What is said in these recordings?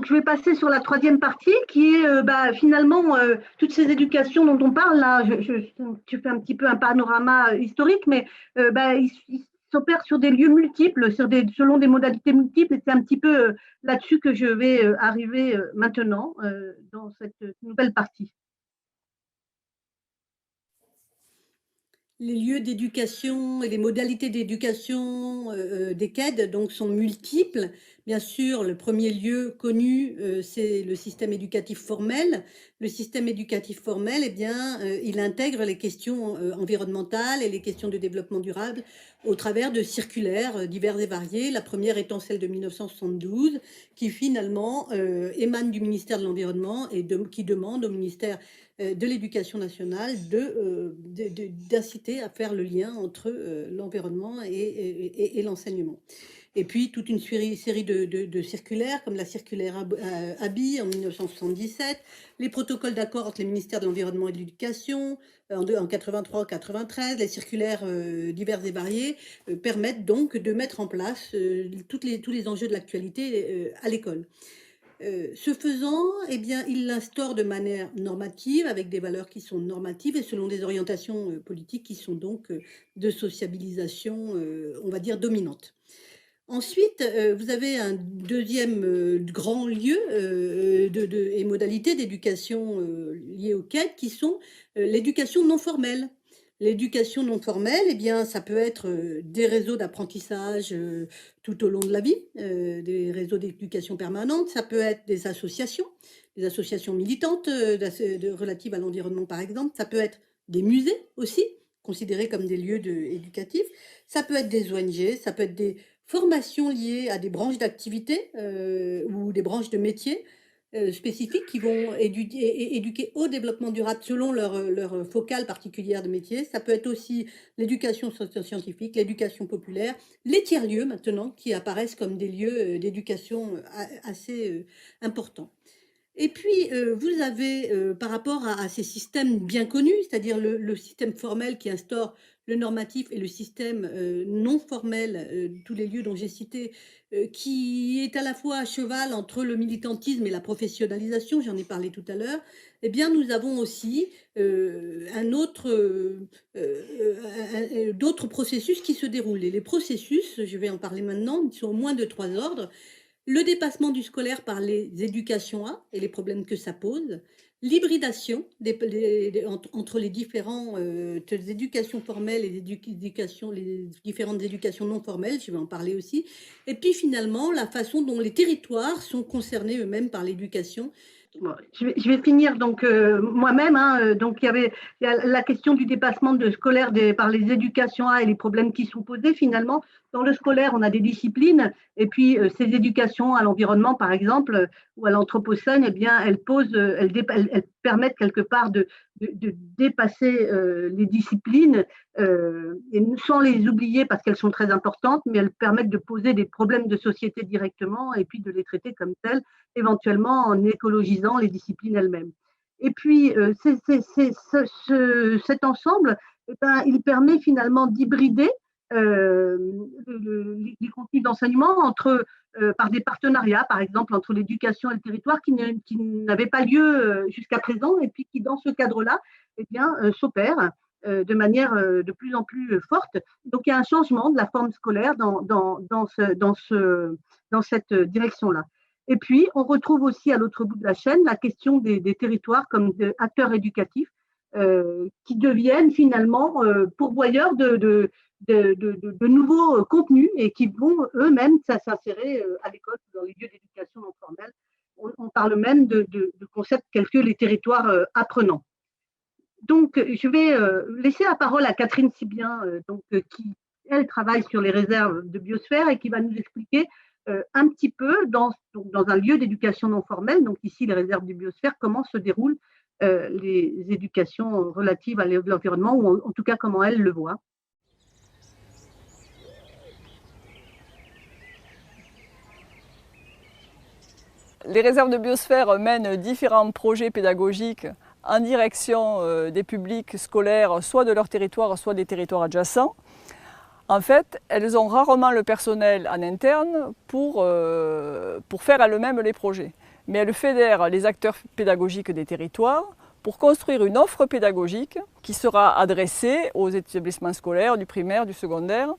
donc je vais passer sur la troisième partie qui est finalement toutes ces éducations dont on parle là. Je fais un petit peu un panorama historique, mais ils s'opèrent sur des lieux multiples, selon des modalités multiples, et c'est un petit peu là-dessus que je vais arriver maintenant dans cette nouvelle partie. Les lieux d'éducation et les modalités d'éducation des CED donc, sont multiples. Bien sûr, le premier lieu connu, c'est le système éducatif formel. Le système éducatif formel, eh bien, il intègre les questions environnementales et les questions de développement durable au travers de circulaires divers et variés. La première étant celle de 1972, qui finalement émane du ministère de l'Environnement et qui demande au ministère de l'Éducation nationale d'inciter à faire le lien entre l'environnement et l'enseignement. Et puis toute une série de circulaires, comme la circulaire ABI en 1977, les protocoles d'accord entre les ministères de l'Environnement et de l'Éducation en 83-93, les circulaires divers et variés permettent donc de mettre en place tous les enjeux de l'actualité à l'école. Ce faisant, eh bien, il l'instaure de manière normative, avec des valeurs qui sont normatives et selon des orientations politiques qui sont donc de sociabilisation, on va dire, dominante. Ensuite, vous avez un deuxième grand lieu et modalité d'éducation liée au CED qui sont l'éducation non formelle. L'éducation non formelle, eh bien, ça peut être des réseaux d'apprentissage tout au long de la vie, des réseaux d'éducation permanente, ça peut être des associations militantes relatives à l'environnement par exemple, ça peut être des musées aussi, considérés comme des lieux éducatifs, ça peut être des ONG, ça peut être des formations liées à des branches d'activité ou des branches de métiers spécifiques qui vont éduquer au développement durable selon leur focale particulière de métier. Ça peut être aussi l'éducation socio-scientifique, l'éducation populaire, les tiers-lieux maintenant qui apparaissent comme des lieux d'éducation assez importants. Et puis, vous avez, par rapport à ces systèmes bien connus, c'est-à-dire le système formel qui instaure le normatif et le système non formel, tous les lieux dont j'ai cité, qui est à la fois à cheval entre le militantisme et la professionnalisation, j'en ai parlé tout à l'heure, eh bien, nous avons aussi d'autres processus qui se déroulent. Et les processus, je vais en parler maintenant, ils sont au moins de 3 ordres. Le dépassement du scolaire par les éducations A et les problèmes que ça pose, l'hybridation entre les différentes éducations formelles et les différentes éducations non formelles, je vais en parler aussi, et puis finalement la façon dont les territoires sont concernés eux-mêmes par l'éducation. Bon, je vais finir donc moi-même. Donc il y a la question du dépassement scolaire par les éducations A et les problèmes qui sont posés finalement. Dans le scolaire, on a des disciplines et puis ces éducations à l'environnement, par exemple, ou à l'anthropocène, eh bien, elles permettent quelque part de dépasser les disciplines et sans les oublier parce qu'elles sont très importantes, mais elles permettent de poser des problèmes de société directement et puis de les traiter comme tels, éventuellement en écologisant les disciplines elles-mêmes. Et puis, cet ensemble, eh ben, il permet finalement d'hybrider les contenus d'enseignement par des partenariats, par exemple, entre l'éducation et le territoire qui n'avaient pas lieu jusqu'à présent et puis qui, dans ce cadre-là, eh bien, s'opèrent de manière de plus en plus forte. Donc, il y a un changement de la forme scolaire dans cette direction-là. Et puis, on retrouve aussi à l'autre bout de la chaîne la question des territoires comme acteurs éducatifs qui deviennent finalement pourvoyeurs de nouveaux contenus et qui vont eux-mêmes s'insérer à l'école dans les lieux d'éducation non formelle. On parle même de concepts tels que les territoires apprenants. Donc, je vais laisser la parole à Catherine Sibien, qui, elle, travaille sur les réserves de biosphère et qui va nous expliquer un petit peu dans un lieu d'éducation non formelle, donc ici les réserves de biosphère, comment se déroulent les éducations relatives à l'environnement, ou en tout cas comment elle le voit. Les réserves de biosphère mènent différents projets pédagogiques en direction des publics scolaires, soit de leur territoire, soit des territoires adjacents. En fait, elles ont rarement le personnel en interne pour faire elles-mêmes les projets. mais elle fédère les acteurs pédagogiques des territoires pour construire une offre pédagogique qui sera adressée aux établissements scolaires du primaire, du secondaire,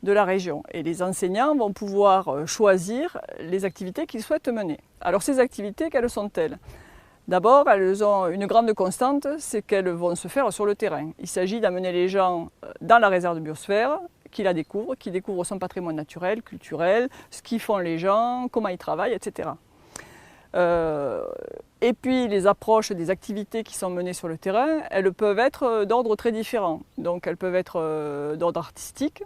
de la région. Et les enseignants vont pouvoir choisir les activités qu'ils souhaitent mener. Alors ces activités, quelles sont-elles? D'abord, elles ont une grande constante, c'est qu'elles vont se faire sur le terrain. Il s'agit d'amener les gens dans la réserve de biosphère, qui découvrent son patrimoine naturel, culturel, ce qu'ils font les gens, comment ils travaillent, etc. Et puis les approches des activités qui sont menées sur le terrain, elles peuvent être d'ordre très différent. Donc elles peuvent être d'ordre artistique,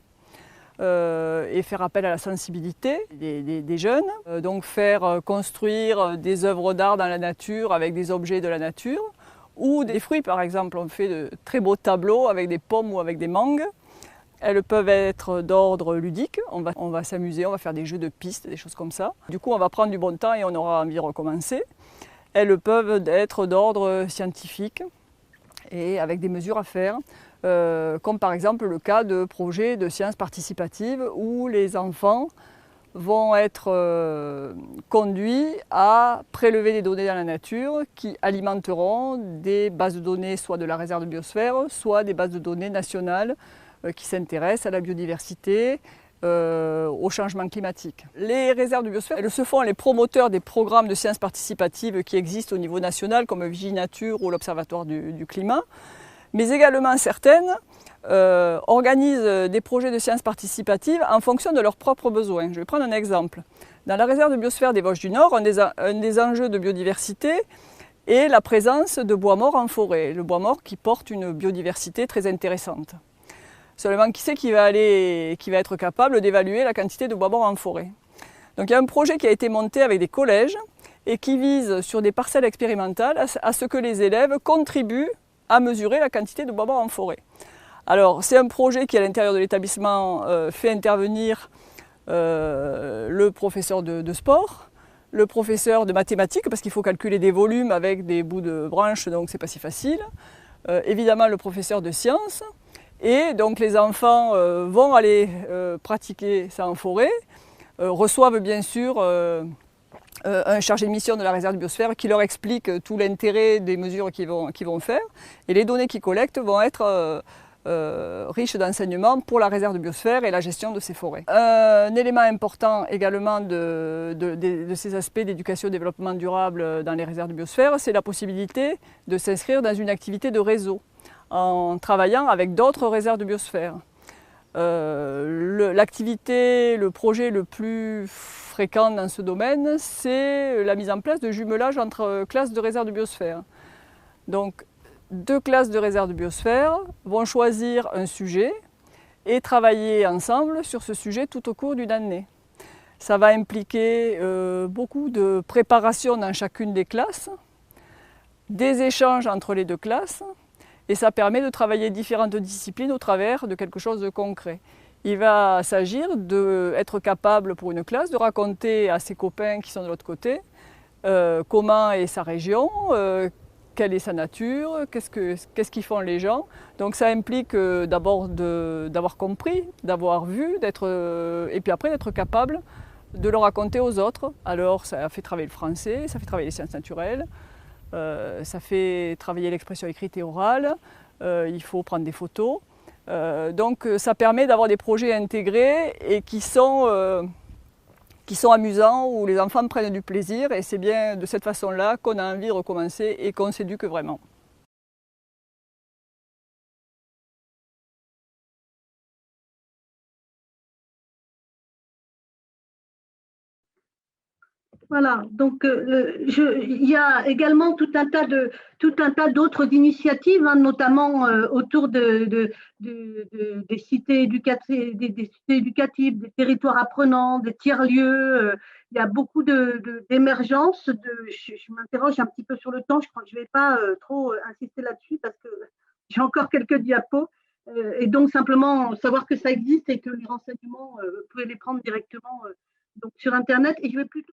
et faire appel à la sensibilité des jeunes, donc faire construire des œuvres d'art dans la nature avec des objets de la nature, ou des fruits par exemple. On fait de très beaux tableaux avec des pommes ou avec des mangues. Elles peuvent être d'ordre ludique, on va s'amuser, on va faire des jeux de pistes, des choses comme ça. Du coup on va prendre du bon temps et on aura envie de recommencer. Elles peuvent être d'ordre scientifique et avec des mesures à faire. Comme par exemple le cas de projets de sciences participatives où les enfants vont être conduits à prélever des données dans la nature qui alimenteront des bases de données soit de la réserve de biosphère, soit des bases de données nationales qui s'intéressent à la biodiversité, au changement climatique. Les réserves de biosphère, elles se font les promoteurs des programmes de sciences participatives qui existent au niveau national comme Viginature ou l'Observatoire du climat. Mais également certaines organisent des projets de sciences participatives en fonction de leurs propres besoins. Je vais prendre un exemple. Dans la réserve de biosphère des Vosges du Nord, un des enjeux de biodiversité est la présence de bois morts en forêt. Le bois mort qui porte une biodiversité très intéressante. Seulement, qui c'est qui va être capable d'évaluer la quantité de bois mort en forêt? Donc il y a un projet qui a été monté avec des collèges et qui vise sur des parcelles expérimentales à ce que les élèves contribuent à mesurer la quantité de bois mort en forêt. Alors c'est un projet qui à l'intérieur de l'établissement fait intervenir le professeur de sport, le professeur de mathématiques parce qu'il faut calculer des volumes avec des bouts de branches donc c'est pas si facile, évidemment le professeur de sciences et donc les enfants vont aller pratiquer ça en forêt, reçoivent bien sûr un chargé de mission de la réserve de biosphère qui leur explique tout l'intérêt des mesures qu'ils vont faire. Et les données qu'ils collectent vont être riches d'enseignements pour la réserve de biosphère et la gestion de ces forêts. Un élément important également de ces aspects d'éducation et développement durable dans les réserves de biosphère, c'est la possibilité de s'inscrire dans une activité de réseau en travaillant avec d'autres réserves de biosphère. L'activité, le projet le plus fréquent dans ce domaine, c'est la mise en place de jumelage entre classes de réserve de biosphère. Donc, deux classes de réserve de biosphère vont choisir un sujet et travailler ensemble sur ce sujet tout au cours d'une année. Ça va impliquer beaucoup de préparation dans chacune des classes, des échanges entre les deux classes, et ça permet de travailler différentes disciplines au travers de quelque chose de concret. Il va s'agir d'être capable pour une classe de raconter à ses copains qui sont de l'autre côté comment est sa région, quelle est sa nature, qu'est-ce qu'ils font les gens. Donc ça implique d'abord d'avoir compris, d'avoir vu, et puis après d'être capable de le raconter aux autres. Alors ça fait travailler le français, ça fait travailler les sciences naturelles, ça fait travailler l'expression écrite et orale, il faut prendre des photos. Donc ça permet d'avoir des projets intégrés et qui sont amusants, où les enfants prennent du plaisir et c'est bien de cette façon-là qu'on a envie de recommencer et qu'on s'éduque vraiment. Voilà, donc il y a également tout un tas d'autres initiatives, hein, notamment autour des cités éducatives, des territoires apprenants, des tiers-lieux. Il y a beaucoup d'émergence. Je m'interroge un petit peu sur le temps, je crois que je ne vais pas trop insister là-dessus parce que j'ai encore quelques diapos. Et donc simplement savoir que ça existe et que les renseignements, vous pouvez les prendre directement donc sur Internet. Et je vais plutôt